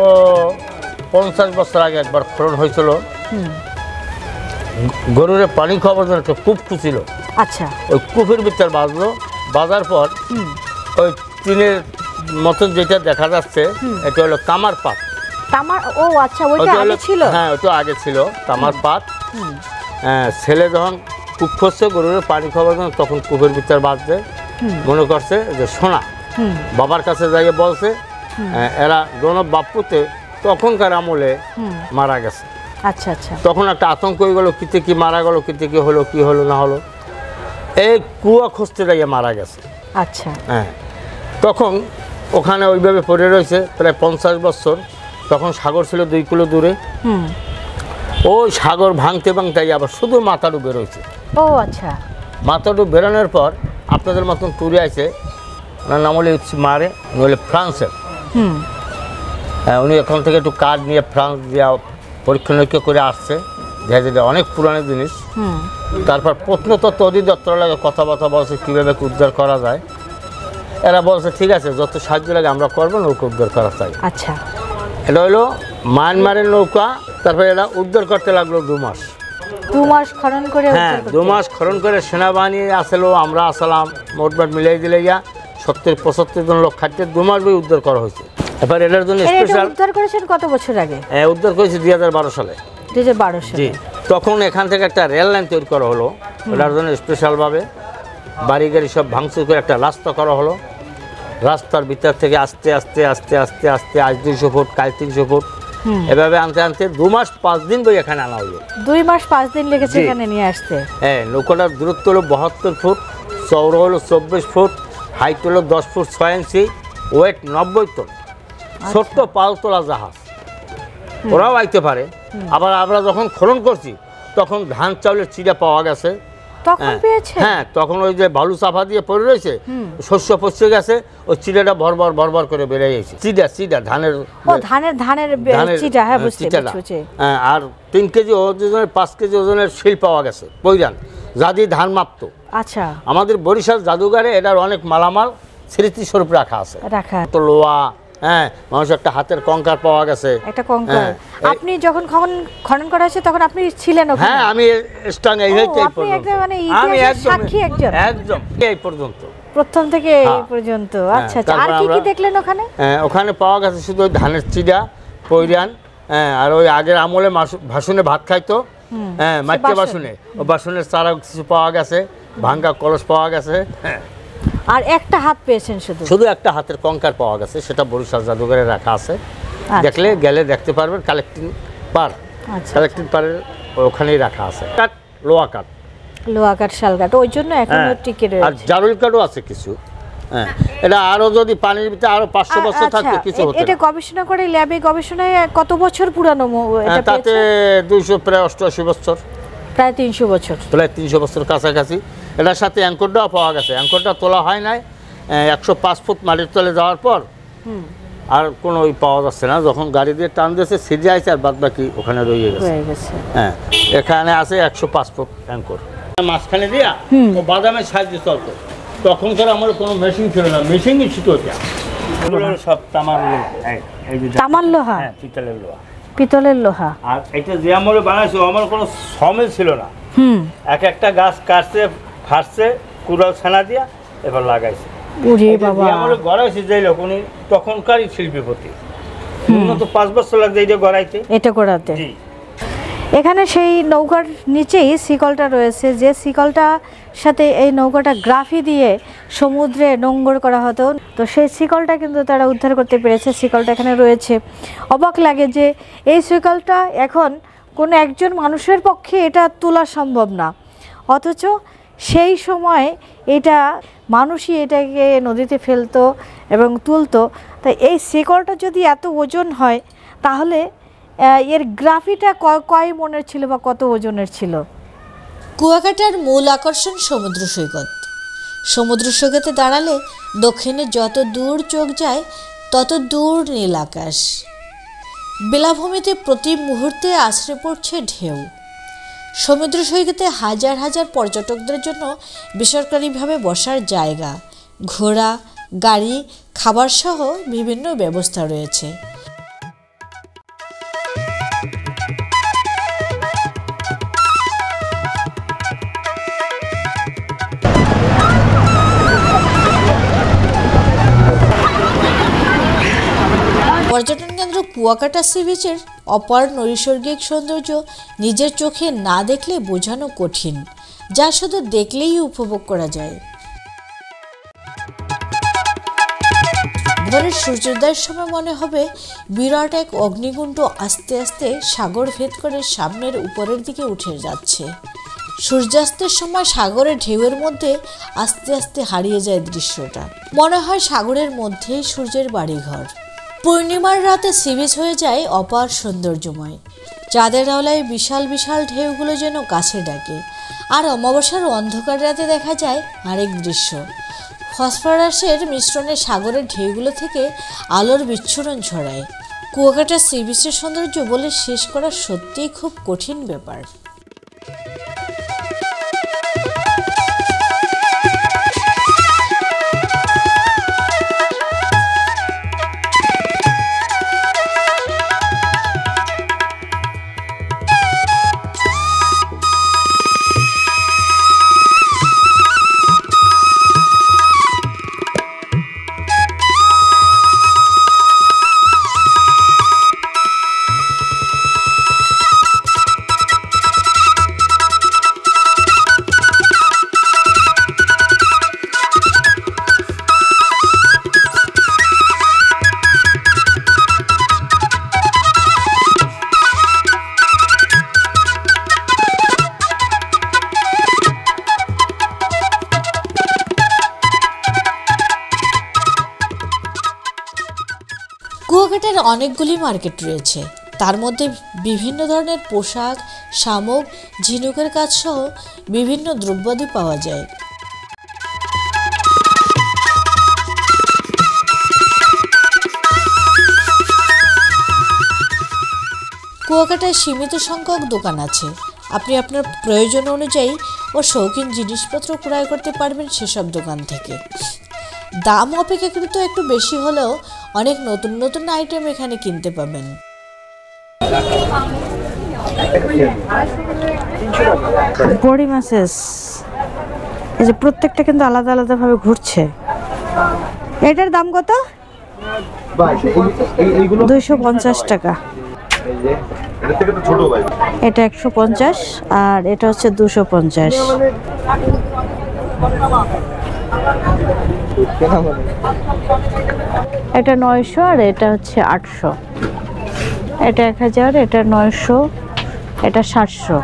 50 বছর আগে একবার খনন হয়েছিল। গরুর পানি খাওয়ার জন্য একটা কূপ খুঁজছিল। আচ্ছা, ওই কূপের ভিতর বাজলো, বাজার পর ওই টিনের মতন যেটা দেখা যাচ্ছে এটা হলো তামার পাত। তামার? ও আচ্ছা, ওইটা আগে ছিল। হ্যাঁ, ওইটা আগে ছিল তামার পাত। ছেলে যখন কূপ খুঁজছে গরুর পানি খাওয়ার জন্য, তখন কূপের ভিতর বাজছে, মনে করছে যে সোনা। বাবার কাছে যাইয়ে বলছে, এরা দোনো বাপুতে তখনকার আমলে মারা গেছে। আচ্ছা আচ্ছা। তখন একটা আতঙ্ক হয়ে গেল, কিতে কি মারা গেল, কিতে কি হলো, কি হলো না হলো। এই কুয়া খুঁজতে যাইয়ে মারা গেছে। আচ্ছা। হ্যাঁ, তখন ওখানে ওইভাবে পড়ে রয়েছে প্রায় 50 বছর। তখন সাগর ছিল 2 কিলো দূরে। ওই সাগর ভাঙতে ভাঙতে আবার শুধু মাথাডু বেরোইছে। ও আচ্ছা। মাথাডু বেরোনোর পর আপনাদের মতন টুরে আছে, ওনার নাম হলে মারে, উনি হলে ফ্রান্সের। হ্যাঁ, উনি এখান থেকে একটু কার্ড নিয়ে ফ্রান্স দিয়ে পরীক্ষা নিরীক্ষা করে আসছে, দেখা যায় অনেক পুরানো জিনিস। তারপর প্রত্নতত্ত্ব অধিদপ্তর লাগে কথাবার্তা বলছে কীভাবে উদ্ধার করা যায়। এরা বলছে ঠিক আছে, যত সাহায্য লাগে আমরা করবো, নৌকা উদ্ধার করা চাই। আচ্ছা। এটা হলো মায়ানমারের নৌকা। তারপরে এরা উদ্ধার করতে লাগলো 2 মাস। 2 মাস খনন করে? হ্যাঁ, 2 মাস খনন করে সেনাবাহিনী আসলো, আমরা আসলাম, মোটমাট মিলাই দিলে 70-75 জন লোক খাটতে 2 মাস বই উদ্ধার করা হয়েছে। এবার এটার জন্য স্পেশাল উদ্ধার করেছেন কত বছর আগে? হ্যাঁ, উদ্ধার করেছে 2012 সালে। 2012 সালে? জি। তখন এখান থেকে একটা রেল লাইন তৈরি করা হলো। ওটার জন্য স্পেশালভাবে বাড়ি গাড়ি সব ভাঙচুর করে একটা রাস্তা করা হলো। রাস্তার ভিতর থেকে আস্তে আস্তে আস্তে আস্তে আস্তে আজ 200 ফুট, কাল 300 ফুট, এভাবে আনতে আনতে 2 মাস 5 দিন বই এখানে আনা হলো। 2 মাস 5 দিন লেগেছে এখানে নিয়ে আসতে? হ্যাঁ, নৌকাটার দূরত্ব হলো 72 ফুট, চওড়া হলো 24 ফুট, হাইট হলো 10 ফুট 6 ইঞ্চি, ওয়েট 90 টন। ছোট্ট পালতোলা জাহাজ, ওরাও আইতে পারে। আবার আমরা যখন খনন করছি তখন ধান চাউলের চিড়া পাওয়া গেছে। তখন পেয়েছে? হ্যাঁ, তখন ওই যে বালু চাপা দিয়ে পড়ে রয়েছে, শস্য পচে গেছে, ওই চিড়াটা ভরভর ভরভর করে বেড়ে গেছে। চিড়া ধানের, চিড়া। হ্যাঁ, বুঝতে পেরেছি। হ্যাঁ, আর 3 কেজি ওজনের, 5 কেজি ওজনের শিল পাওয়া গেছে, পৈরান, যা দিয়ে ধান মাপতো। আচ্ছা। আমাদের বরিশাল জাদুঘরে এটার অনেক মালামাল স্মৃতিস্বরূপ রাখা আছে। তো লোহা, হ্যাঁ, মানুষের একটা হাতের কঙ্কাল পাওয়া গেছে, একটা কঙ্কাল। আপনি যখন খনন করা হয়েছে তখন আপনি ছিলেন ওখানে? হ্যাঁ, আমি স্ট্রং এই আমি সাক্ষী একদম এই পর্যন্ত, প্রথম থেকে এই পর্যন্ত। আচ্ছা আচ্ছা। আর কি কি দেখলেন ওখানে? ওখানে পাওয়া গেছে শুধু ধানের চিড়া, পৈরান, আর ওই আগের আমলে ভাসুনে ভাত খাইতো। হ্যাঁ, মাটির বাসনে, ও বাসনের চারা কিছু পাওয়া গেছে, ভাঙ্গা কলস পাওয়া গেছে। আর একটা হাত পেয়েছেন? শুধু একটা হাতের কঙ্কাল পাওয়া গেছে, সেটা বরিশাল জাদুঘরে রাখা আছে। দেখলে গেলে দেখতে পারবেন। কালেক্টিং পারের ওখানেই রাখা আছে। কাঠ, লোহা কাঠ, শাল কাঠ, ওই জন্য এখনো টিকে রয়েছে। আর জারুল কাঠও আছে কিছু। হ্যাঁ, এটা আরো যদি পানির ভিতরে আরো 500 বছর থাকতো কিছু হতো। এটা গবেষণা করে ল্যাবে গবেষণায় কত বছর পুরানো? তাতে 200 প্রায় 88 বছর। প্রায় 300 বছর। প্রায় 300 বছর কাছাকাছি। এটার সাথে অ্যাঙ্করটাও পাওয়া গেছে। অ্যাঙ্করটা তোলা হয় নাই 105 ফুট মাটির তলে যাওয়ার পর আর কোনো ওই পাওয়া যাচ্ছে না। যখন গাড়ি দিয়ে টান দিয়েছে সিজে আইছে আর বাদ বাকি ওখানে রয়ে গেছে। হ্যাঁ, এখানে আছে 105 ফুট অ্যাঙ্কর। মাঝখানে দিয়া ও বাদামের সাহায্যে চলতো। তখনকার আমার কোনো মেশিন ছিল না, মেশিনই ছিল সব তামার লোহা। এই যে তামার লোহা, হ্যাঁ, পিতলের লোহা, পিতলের লোহা। আর এটা যে আমলে বানাইছে আমার কোনো সমিল ছিল না। এক একটা গাছ কাটছে, ফাটছে, কুড়াল ছানা দিয়া এবার লাগাইছে। ওরে বাবা, আমলে গড়াইছে যে লোক উনি তখনকারই শিল্পীপতি। উন্নত 5 বছর লাগছে এটা গড়াইতে, এটা করাতে। এখানে সেই নৌকার নিচেই শিকলটা রয়েছে, যে শিকলটা সাথে এই নৌকাটা গ্রাফি দিয়ে সমুদ্রে নোঙ্গর করা হতো। তো সেই শিকলটা কিন্তু তারা উদ্ধার করতে পেরেছে। শিকলটা এখানে রয়েছে। অবাক লাগে যে এই শিকলটা এখন কোনো একজন মানুষের পক্ষে এটা তোলা সম্ভব না, অথচ সেই সময় এটা মানুষই এটাকে নদীতে ফেলতো এবং তুলতো। তাই এই শিকলটা যদি এত ওজন হয় তাহলে এর গ্রাফিটা কয় মনের ছিল বা কত ওজনের ছিল? কুয়াকাটার মূল আকর্ষণ সমুদ্র সৈকত। সমুদ্র সৈকতে দাঁড়ালে দক্ষিণে যত দূর চোখ যায় তত দূর নীল আকাশ। বেলাভূমিতে প্রতি মুহূর্তে আছড়ে পড়ছে ঢেউ। সমুদ্র সৈকতে হাজার হাজার পর্যটকদের জন্য বেসরকারিভাবে বসার জায়গা, ঘোড়া, গাড়ি, খাবার সহ বিভিন্ন ব্যবস্থা রয়েছে। পর্যটন কেন্দ্র কুয়াকাটা সি বিচের অপার নৈসর্গিক সৌন্দর্য নিজের চোখে না দেখলে বোঝানো কঠিন, যা শুধু দেখলেই উপভোগ করা যায়। ভোরের সূর্যোদয়ের সময় মনে হবে বিরাট এক অগ্নিকুণ্ড আস্তে আস্তে সাগর ভেদ করে সামনের উপরের দিকে উঠে যাচ্ছে। সূর্যাস্তের সময় সাগরের ঢেউয়ের মধ্যে আস্তে আস্তে হারিয়ে যায় দৃশ্যটা। মনে হয় সাগরের মধ্যেই সূর্যের বাড়িঘর। পূর্ণিমার রাতে সি বিচ হয়ে যায় অপার সৌন্দর্যময়। চাঁদের আলোয় বিশাল বিশাল ঢেউগুলো যেন কাছে ডাকে। আর অমাবস্যার অন্ধকার রাতে দেখা যায় আরেক দৃশ্য। ফসফরাসের মিশ্রণে সাগরের ঢেউগুলো থেকে আলোর বিচ্ছুরণ ছড়ায়। কুয়াকাটা সি বিচের সৌন্দর্য বলে শেষ করা সত্যিই খুব কঠিন ব্যাপার। কুয়াকাটার অনেকগুলি মার্কেট রয়েছে। তার মধ্যে বিভিন্ন ধরনের পোশাক, শামুক, ঝিনুকের কাজ সহ বিভিন্ন দ্রব্যাদি পাওয়া যায়। কুয়াকাটায় সীমিত সংখ্যক দোকান আছে। আপনি আপনার প্রয়োজন অনুযায়ী ও শৌখিন জিনিসপত্র ক্রয় করতে পারবেন সেসব দোকান থেকে। দাম অপেক্ষাকৃত একটু বেশি হলেও অনেক নতুন নতুন আইটেম এখানে কিনতে পাবেন। বড়ি মাছেস এই যে প্রত্যেকটা কিন্তু আলাদা আলাদা ভাবে ঘুরছে। এটার দাম কত? 250 টাকা। এটা 150 আর এটা হচ্ছে 250। এটা 900 আর এটা হচ্ছে 800। এটা 1000, এটা 900, এটা 700।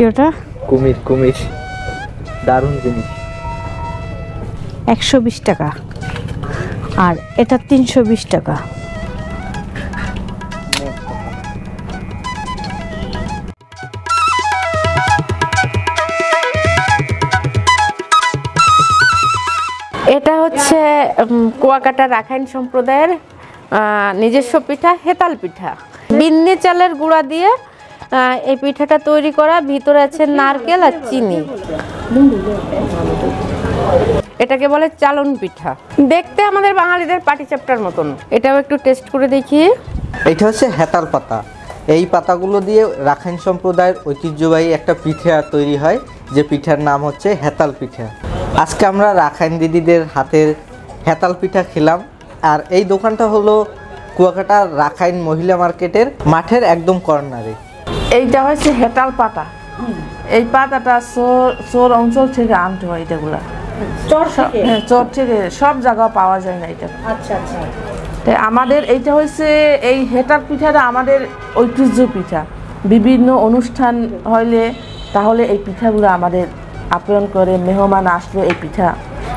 ওটা? কুমির কুমির, দারুণ জিনিস। 120 টাকা, আর এটা 320 টাকা। এটা হচ্ছে কুয়াকাটা রাখাইন সম্প্রদায়ের নিজস্ব পিঠা, হেতাল পিঠা। বিন্নি চালের গুঁড়া দিয়ে এই পিঠাটা তৈরি করা, ভিতরে আছে নারকেল আর চিনি। এটাকে বলে চালন পিঠা। দেখতে আমাদের বাঙালিদের পাটিচাপটার মতন। এটাও একটু টেস্ট করে দেখি। এটা হচ্ছে হেতাল পাতা। এই পাতাগুলো দিয়ে রাখাইন সম্প্রদায়ের ঐতিহ্যবাহী একটা পিঠা তৈরি হয়, যে পিঠার নাম হচ্ছে হেতাল পিঠা। আজকে আমরা রাখাইন দিদিদের হাতের হেতাল পিঠা খেলাম। আর এই দোকানটা হলো কুয়াকাটা রাখাইন মহিলা মার্কেটের মাঠের একদম কর্নারে। এইটা হচ্ছে হেতাল পাতা। এই পাতাটা চোর অঞ্চল থেকে আনতে হয়। এটাগুলা চর থেকে সব জায়গায় পাওয়া যায় না এটা। আচ্ছা আচ্ছা। তাই আমাদের এইটা হচ্ছে এই হেতাল পিঠাটা আমাদের ঐতিহ্য পিঠা। বিভিন্ন অনুষ্ঠান হইলে তাহলে এই পিঠাগুলো আমাদের আপ্যায়ন করে, মেহমান আসলে এই পিঠা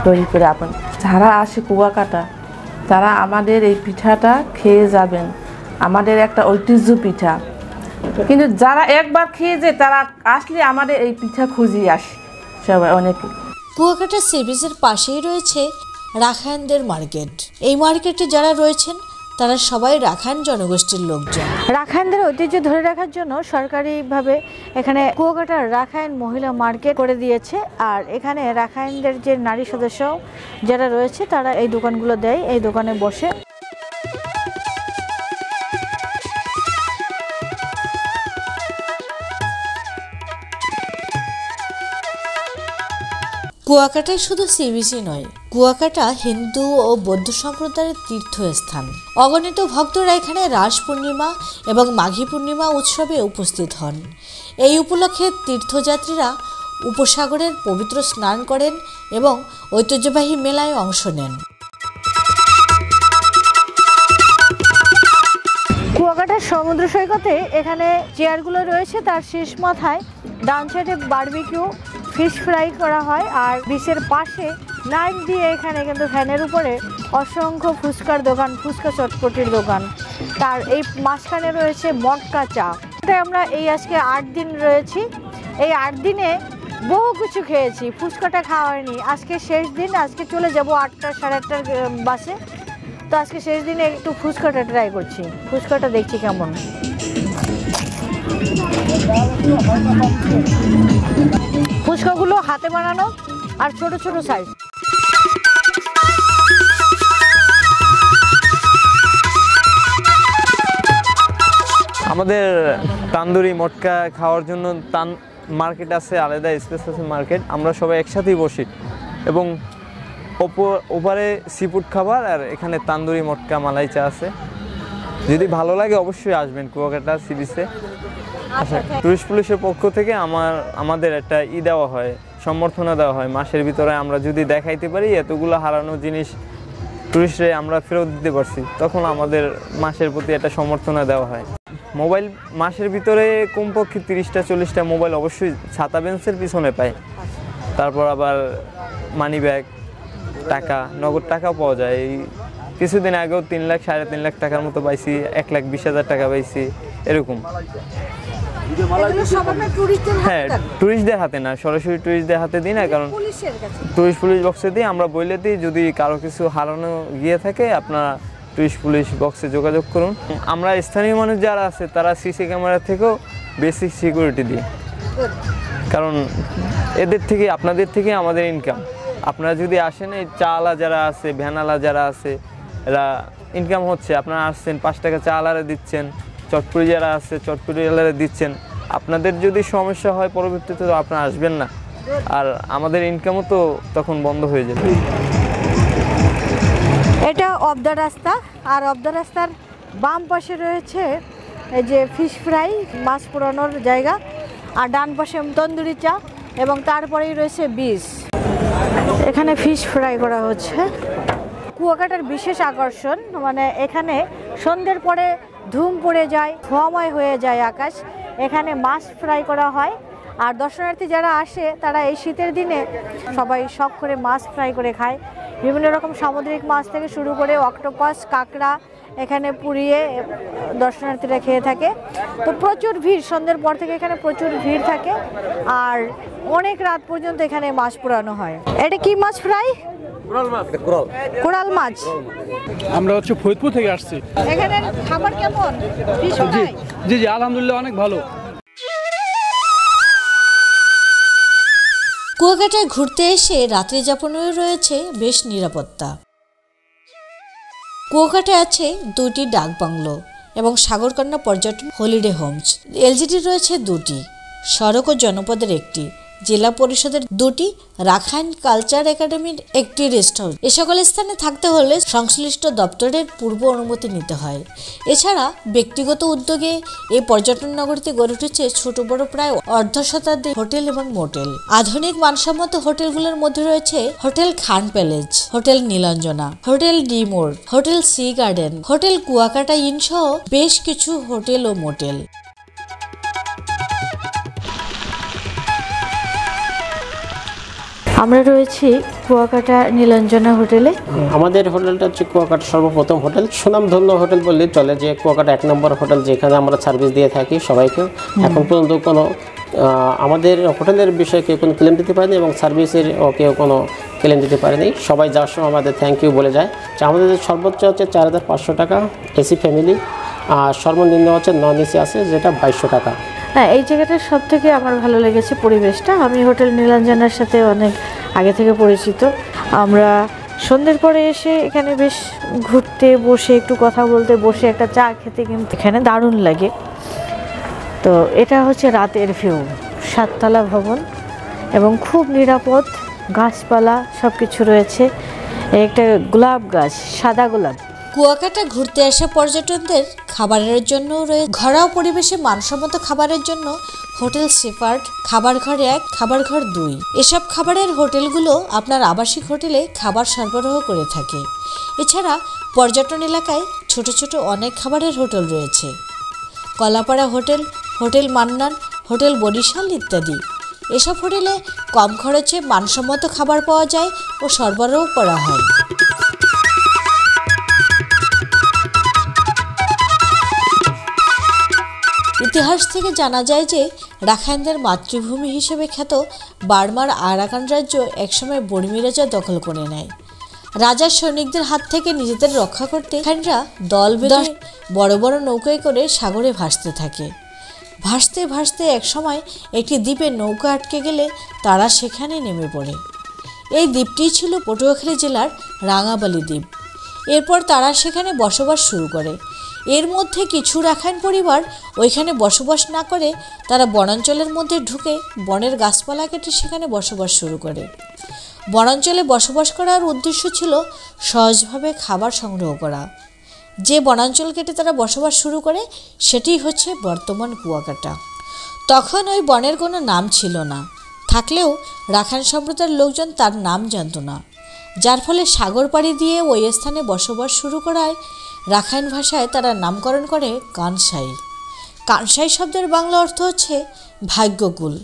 তৈরি করে আপন। যারা আসে কুয়াকাটা তারা আমাদের এই পিঠাটা খেয়ে যাবেন। আমাদের একটা ঐতিহ্য পিঠা, কিন্তু যারা একবার খেয়ে যায় তারা আসলে আমাদের এই পিঠা খুঁজিয়ে আসে সবাই অনেকে। কুয়াকাটা সি বিচের পাশেই রয়েছে রাখাইনদের মার্কেট। এই মার্কেটে যারা রয়েছেন তারা সবাই রাখাইন জনগোষ্ঠীর লোকজন। রাখাইনদের ঐতিহ্য ধরে রাখার জন্য সরকারিভাবে এখানে কুয়াকাটা রাখাইন মহিলা মার্কেট করে দিয়েছে। আর এখানে রাখাইনদের যে নারী সদস্য যারা রয়েছে তারা এই দোকানগুলো দেয়, এই দোকানে বসে। কুয়াকাটায় শুধু সি বিচই নয়, কুয়াকাটা হিন্দু ও বৌদ্ধ সম্প্রদায়ের তীর্থস্থান। অগণিত ভক্তরা এখানে রাস পূর্ণিমা এবং মাঘী পূর্ণিমা উৎসবে উপস্থিত হন। এই উপলক্ষে তীর্থযাত্রীরা উপসাগরের পবিত্র স্নান করেন এবং ঐতিহ্যবাহী মেলায় অংশ নেন। কুয়াকাটার সমুদ্র সৈকতে এখানে চেয়ারগুলো রয়েছে, তার শেষ মাথায় ডান সাইডে বারবিকিউ ফিশ ফ্রাই করা হয়। আর বিচের পাশে লাইন দিয়ে এখানে কিন্তু ফ্যানের উপরে অসংখ্য ফুচকার দোকান, ফুচকা চটপটির দোকান। তার এই মাঝখানে রয়েছে মটকা চা। আমরা এই আজকে 8 দিন রয়েছি। এই 8 দিনে বহু কিছু খেয়েছি, ফুচকাটা খাওয়া হয়নি। আজকে শেষ দিন, আজকে চলে যাব 8টা সাড়ে 8টার বাসে। তো আজকে শেষ দিনে একটু ফুচকাটা ট্রাই করছি, ফুচকাটা দেখছি কেমন। ফুচকাগুলো হাতে বানানো আর ছোট ছোট সাইজ। আমাদের তান্দুরি মটকা খাওয়ার জন্য মার্কেট আছে, আলাদা স্পেস আছে মার্কেট। আমরা সবাই একসাথেই বসি এবং ওপারে সিফুড খাবার আর এখানে তান্দুরি মটকা মালাই চা আছে। যদি ভালো লাগে অবশ্যই আসবেন কুয়াকাটা সি বিচে। আচ্ছা, টুরিস্ট পুলিশের পক্ষ থেকে আমাদের একটা দেওয়া হয়, সম্বর্ধনা দেওয়া হয় মাসের ভিতরে। আমরা যদি দেখাইতে পারি এতগুলো হারানো জিনিস টুরিস্টে আমরা ফেরত দিতে পারছি, তখন আমাদের মাসের প্রতি একটা সম্বর্ধনা দেওয়া হয়। মোবাইল মাসের ভিতরে কমপক্ষে 30টা 40টা মোবাইল অবশ্যই ছাতা বেঞ্চের পিছনে পায়। তারপর আবার মানি ব্যাগ, টাকা, নগদ টাকাও পাওয়া যায়। এই কিছুদিন আগেও 3 লাখ 3.5 লাখ টাকার মতো পাইছি, 1,20,000 টাকা পাইছি এরকম। হ্যাঁ, টুরিস্টদের হাতে না, সরাসরি টুরিস্টদের হাতে দিই না, কারণ পুলিশ বক্সে দিই। আমরা বলে দিই যদি কারো কিছু হারানো গিয়ে থাকে আপনারা টুরিস্ট পুলিশ বক্সে যোগাযোগ করুন। আমরা স্থানীয় মানুষ যারা আছে তারা সিসি ক্যামেরা থেকেও বেসিক সিকিউরিটি দিই, কারণ এদের থেকে আপনাদের থেকে আমাদের ইনকাম। আপনারা যদি আসেন, এই চালা যারা আছে, ভ্যানালা যারা আছে, এরা ইনকাম হচ্ছে। আপনারা আসছেন 5 টাকা চা আলারে দিচ্ছেন, চটপুরি যারা আছে চটপুরি আলারে দিচ্ছেন। আপনাদের যদি সমস্যা হয় পরবর্তীতে তো আপনারা আসবেন না, আর আমাদের ইনকামও তো তখন বন্ধ হয়ে যাবে। এটা অফ দ্য রাস্তা, আর অফ দ্য রাস্তার বাম পাশে রয়েছে এই যে ফিশ ফ্রাই, মাছ পোড়ানোর জায়গা, আর ডান পাশে তন্দুরি চা, এবং তারপরেই রয়েছে বিচ। এখানে ফিশ ফ্রাই করা হচ্ছে। কুয়াকাটার বিশেষ আকর্ষণ, মানে এখানে সন্ধ্যের পরে ধুম পড়ে যায়, ধোঁয়াময় হয়ে যায় আকাশ। এখানে মাছ ফ্রাই করা হয়, আর দর্শনার্থী যারা আসে তারা এই শীতের দিনে সবাই শখ করে মাছ ফ্রাই করে খায়। বিভিন্ন রকম সামুদ্রিক মাছ থেকে শুরু করে অক্টোপাস, কাঁকড়া এখানে পুড়িয়ে দর্শনার্থীরা খেয়ে থাকে। তো প্রচুর ভিড়, সন্ধ্যের পর থেকে এখানে প্রচুর ভিড় থাকে আর অনেক রাত পর্যন্ত এখানে মাছ পোড়ানো হয়। এটা কি মাছ ফ্রাই? কোরাল মাছ। আমরা হচ্ছে ফরিদপুর থেকে আসছি। এখানে খাবার কেমন? জি জি আলহামদুলিল্লাহ অনেক ভালো। কুয়াকাটায় ঘুরতে এসে রাত্রি যাপনেও রয়েছে বেশ নিরাপত্তা। কুয়াকাটায় আছে 2টি ডাক বাংলো এবং সাগরকন্যা পর্যটন হলিডে হোমস। এলজিডি রয়েছে 2টি, সড়ক ও জনপদের 1টি, জেলা পরিষদের 2টি, রাখাইন কালচার একাডেমির 1টি রেস্ট হাউস। এ সকল স্থানে থাকতে হলে সংশ্লিষ্ট দপ্তরের পূর্ব অনুমতি নিতে হয়। এছাড়া ব্যক্তিগত উদ্যোগে এই পর্যটন নগরীতে গড়ে উঠেছে ছোট বড় প্রায় অর্ধশতাধিক হোটেল এবং মোটেল। আধুনিক মানসম্মত হোটেলগুলোর মধ্যে রয়েছে hotel Khan palace, hotel Nilanjana, hotel Dimor, hotel sea garden, hotel Kuakata inn সহ বেশ কিছু হোটেল ও মোটেল। আমরা রয়েছি কুয়াকাটা নীলাঞ্জনা হোটেলে। আমাদের হোটেলটা হচ্ছে কুয়াকাটা সর্বপ্রথম হোটেল, সুনামধন্য হোটেল বললেই চলে, যে কুয়াকাটা 1 নম্বর হোটেল যেখানে আমরা সার্ভিস দিয়ে থাকি সবাইকে। এখন পর্যন্ত কোনো আমাদের হোটেলের বিষয়ে কেউ কোনো ক্লেম দিতে পারেনি এবং সার্ভিসের কেউ কোনো ক্লেম দিতে পারেনি। সবাই যাওয়ার সময় আমাদের থ্যাংক ইউ বলে যায়। আমাদের সর্বোচ্চ হচ্ছে 4500 টাকা এসি ফ্যামিলি, আর সর্বনিম্ন হচ্ছে নন এসি আছে যেটা 2200 টাকা। হ্যাঁ, এই জায়গাটার সব থেকে আমার ভালো লেগেছে পরিবেশটা। আমি হোটেল নীলাঞ্জনার সাথে অনেক আগে থেকে পরিচিত। আমরা সন্ধ্যের পরে এসে এখানে বেশ ঘুরতে বসে, একটু কথা বলতে বসে, একটা চা খেতে কিন্তু এখানে দারুণ লাগে। তো এটা হচ্ছে রাতের ভিউ, 7তলা ভবন এবং খুব নিরাপদ, গাছপালা সব কিছু রয়েছে। একটা গোলাপ গাছ, সাদা গোলাপ। কুয়াকাটা ঘুরতে আসা পর্যটকদের খাবারের জন্য রয়েছে ঘরোয়া পরিবেশে মানসম্মত খাবারের জন্য হোটেল শেফার্ড, খাবার ঘর 1, খাবার ঘর 2। এসব খাবারের হোটেলগুলো আপনার আবাসিক হোটেলে খাবার সরবরাহ করে থাকে। এছাড়া পর্যটন এলাকায় ছোট ছোট অনেক খাবারের হোটেল রয়েছে, Kalapara hotel, hotel Mannan, hotel Barishal ইত্যাদি। এসব হোটেলে কম খরচে মানসম্মত খাবার পাওয়া যায় ও সরবরাহ করা হয়। ইতিহাস থেকে জানা যায় যে রাখাইনদের মাতৃভূমি হিসেবে খ্যাত বার্মার আরাকান রাজ্য একসময় বর্মী রাজা দখল করে নেয়। রাজার সৈনিকদের হাত থেকে নিজেদের রক্ষা করতে রাখাইনরা দল বেঁধে বড় বড় নৌকায় করে সাগরে ভাসতে থাকে। ভাসতে ভাসতে একসময় একটি দ্বীপে নৌকা আটকে গেলে তারা সেখানে নেমে পড়ে। এই দ্বীপটি ছিল পটুয়াখালী জেলার রাঙাবালি দ্বীপ। এরপর তারা সেখানে বসবাস শুরু করে। এর মধ্যে কিছু রাখাইন পরিবার ওইখানে বসবাস না করে তারা বনাঞ্চলের মধ্যে ঢুকে বনের গাছপালা কেটে সেখানে বসবাস শুরু করে। বনাঞ্চলে বসবাস করার উদ্দেশ্য ছিল সহজভাবে খাবার সংগ্রহ করা। যে বনাঞ্চল কেটে তারা বসবাস শুরু করে সেটি হচ্ছে বর্তমান কুয়াকাটা। তখন ওই বনের কোনো নাম ছিল না, থাকলেও রাখাইন সম্প্রদায়ের লোকজন তার নাম জানত না, যার ফলে সাগর পাড়ি দিয়ে ওই স্থানে বসবাস শুরু করায় রাখাইন ভাষায় তারা নামকরণ করে কানসাই। কানসাই শব্দের বাংলা অর্থ হচ্ছে ভাগ্যকুল।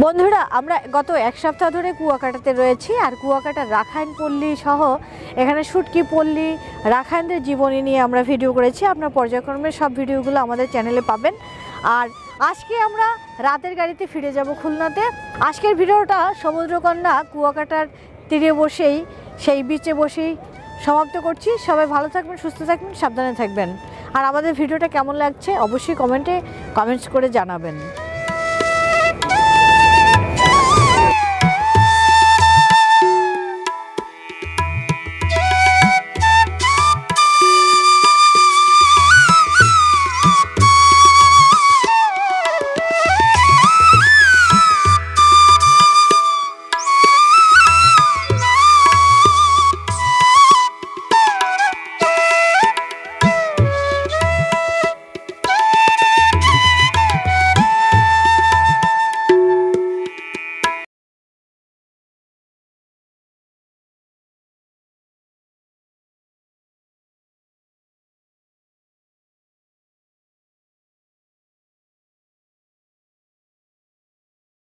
বন্ধুরা, আমরা গত 1 সপ্তাহ ধরে কুয়াকাটাতে রয়েছি আর কুয়াকাটার রাখাইন পল্লী সহ এখানে শুটকি পল্লী, রাখাইনদের জীবনী নিয়ে আমরা ভিডিও করেছি। আপনার পর্যায়ক্রমে সব ভিডিওগুলো আমাদের চ্যানেলে পাবেন। আর আজকে আমরা রাতের গাড়িতে ফিরে যাব খুলনাতে। আজকের ভিডিওটা সমুদ্রকন্যা কুয়াকাটার তীরে বসেই, সেই বিচে বসেই সমাপ্ত করছি। সবাই ভালো থাকবেন, সুস্থ থাকবেন, সাবধানে থাকবেন। আর আমাদের ভিডিওটা কেমন লাগছে অবশ্যই কমেন্টস করে জানাবেন।